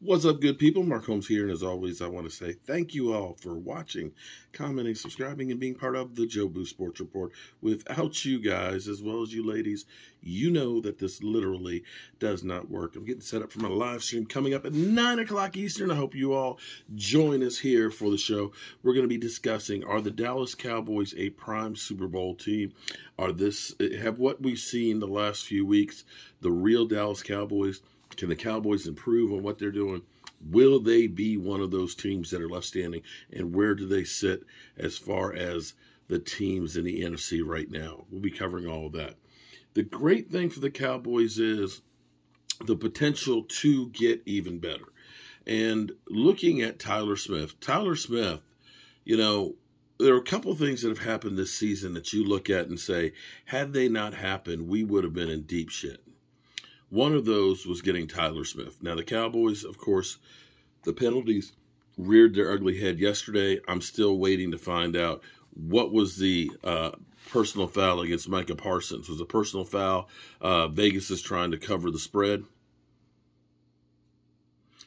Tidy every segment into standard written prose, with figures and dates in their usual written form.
What's up, good people? Mark Holmes here, and as always, I want to say thank you all for watching, commenting, subscribing, and being part of the Jobu Sports Report. Without you guys, as well as you ladies, you know that this literally does not work. I'm getting set up for my live stream coming up at 9 o'clock Eastern. I hope you all join us here for the show. We're going to be discussing, are the Dallas Cowboys a prime Super Bowl team? Have what we've seen the last few weeks, the real Dallas Cowboys? Can the Cowboys improve on what they're doing? Will they be one of those teams that are left standing? And where do they sit as far as the teams in the NFC right now? We'll be covering all of that. The great thing for the Cowboys is the potential to get even better. And looking at Tyler Smith, you know, there are a couple things that have happened this season that you look at and say, had they not happened, we would have been in deep shit. One of those was getting Tyler Smith. Now, the Cowboys, of course, the penalties reared their ugly head yesterday. I'm still waiting to find out what was the personal foul against Micah Parsons. Was a personal foul? Vegas is trying to cover the spread.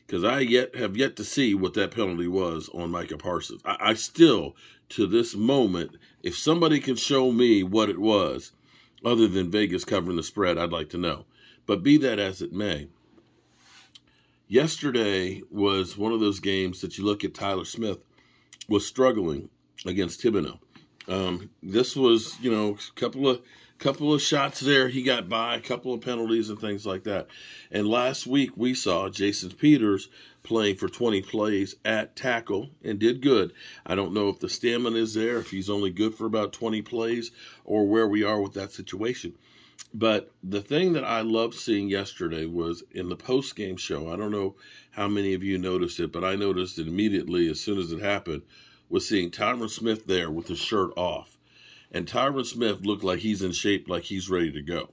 Because I have yet to see what that penalty was on Micah Parsons. I still, to this moment, if somebody can show me what it was, other than Vegas covering the spread, I'd like to know. But be that as it may, yesterday was one of those games that you look at. Tyler Smith was struggling against Thibodeaux. This was, you know, a couple of shots there. He got by, a couple of penalties and things like that. And last week we saw Jason Peters playing for 20 plays at tackle and did good. I don't know if the stamina is there, if he's only good for about 20 plays, or where we are with that situation. But the thing that I loved seeing yesterday was in the post-game show. I don't know how many of you noticed it, but I noticed it immediately as soon as it happened, was seeing Tyron Smith there with his shirt off. And Tyron Smith looked like he's in shape, like he's ready to go.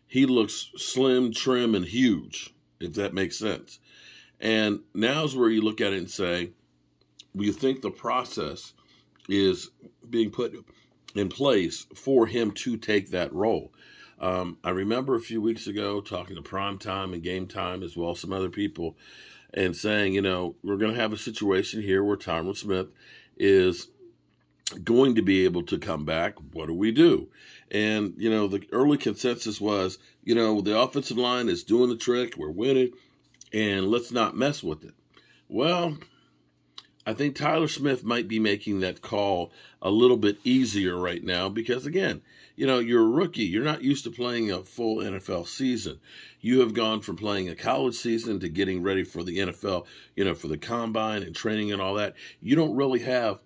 He looks slim, trim, and huge, if that makes sense. And now's where you look at it and say, well, you think the process is being put in place for him to take that role. I remember a few weeks ago talking to Prime Time and Game Time, as well as some other people, and saying, you know, we're going to have a situation here where Tyron Smith is going to be able to come back. What do we do? And, you know, the early consensus was, you know, the offensive line is doing the trick. We're winning, and let's not mess with it. Well, I think Tyler Smith might be making that call a little bit easier right now because, again, you know, you're a rookie. You're not used to playing a full NFL season. You have gone from playing a college season to getting ready for the NFL, you know, for the combine and training and all that. You don't really have,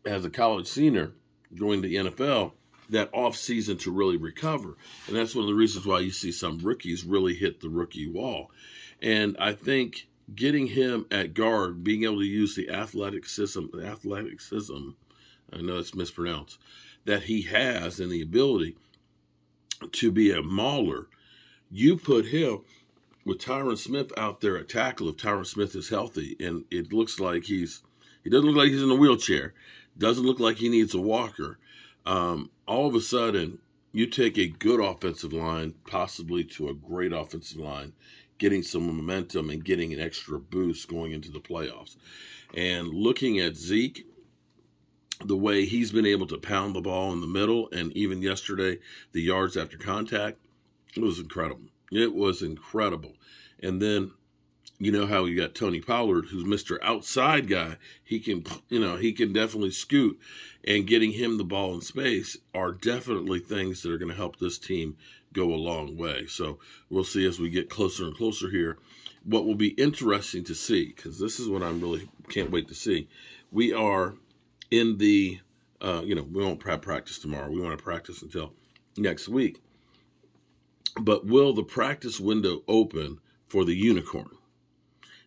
as a college senior going to the NFL, that off season to really recover. And that's one of the reasons why you see some rookies really hit the rookie wall. And I think getting him at guard, being able to use the athleticism, I know it's mispronounced, that he has and the ability to be a mauler, you put him with Tyron Smith out there at tackle if Tyron Smith is healthy, and it looks like he doesn't look like he's in a wheelchair, doesn't look like he needs a walker. All of a sudden, you take a good offensive line, possibly to a great offensive line, getting some momentum and getting an extra boost going into the playoffs. And looking at Zeke, the way he's been able to pound the ball in the middle, and even yesterday, the yards after contact, it was incredible. It was incredible. And then, you know how you got Tony Pollard, who's Mr. Outside guy. He can, you know, he can definitely scoot, and getting him the ball in space are definitely things that are going to help this team go a long way. So we'll see as we get closer and closer here. What will be interesting to see, because this is what I'm really can't wait to see. We are in the, you know, we won't practice tomorrow. We want to practice until next week. But will the practice window open for the unicorn?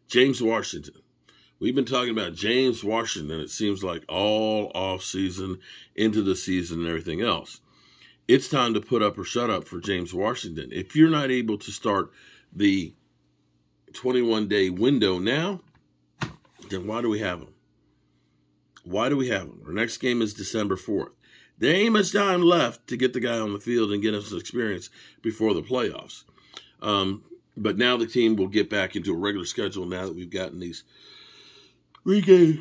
James Washington. We've been talking about James Washington, it seems like all off season, into the season and everything else. It's time to put up or shut up for James Washington. If you're not able to start the 21-day window now, then why do we have him? Why do we have him? Our next game is December 4th. There ain't much time left to get the guy on the field and get him some experience before the playoffs. But now the team will get back into a regular schedule now that we've gotten these 3 games.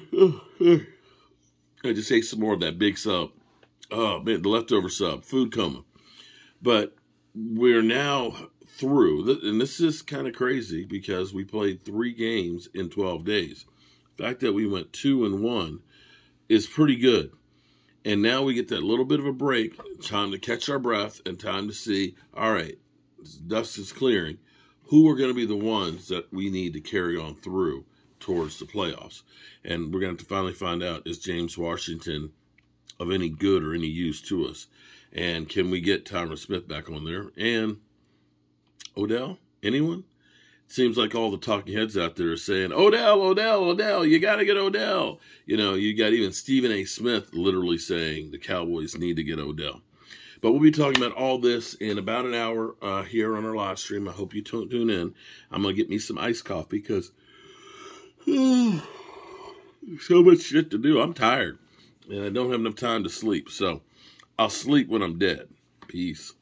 I just ate some more of that big sub. Oh, man, the leftover sub. Food coma. But we're now through, and this is kind of crazy because we played 3 games in 12 days. The fact that we went 2-1 is pretty good. And now we get that little bit of a break, time to catch our breath and time to see, all right, dust is clearing. Who are going to be the ones that we need to carry on through towards the playoffs? And we're going to finally find out, is James Washington of any good or any use to us? And can we get Tyron Smith back on there? And Odell? Anyone? It seems like all the talking heads out there are saying, Odell, you got to get Odell. You know, you got even Stephen A. Smith literally saying the Cowboys need to get Odell. But we'll be talking about all this in about an hour here on our live stream. I hope you tune in. I'm going to get me some iced coffee because so much shit to do. I'm tired, and I don't have enough time to sleep. So I'll sleep when I'm dead. Peace.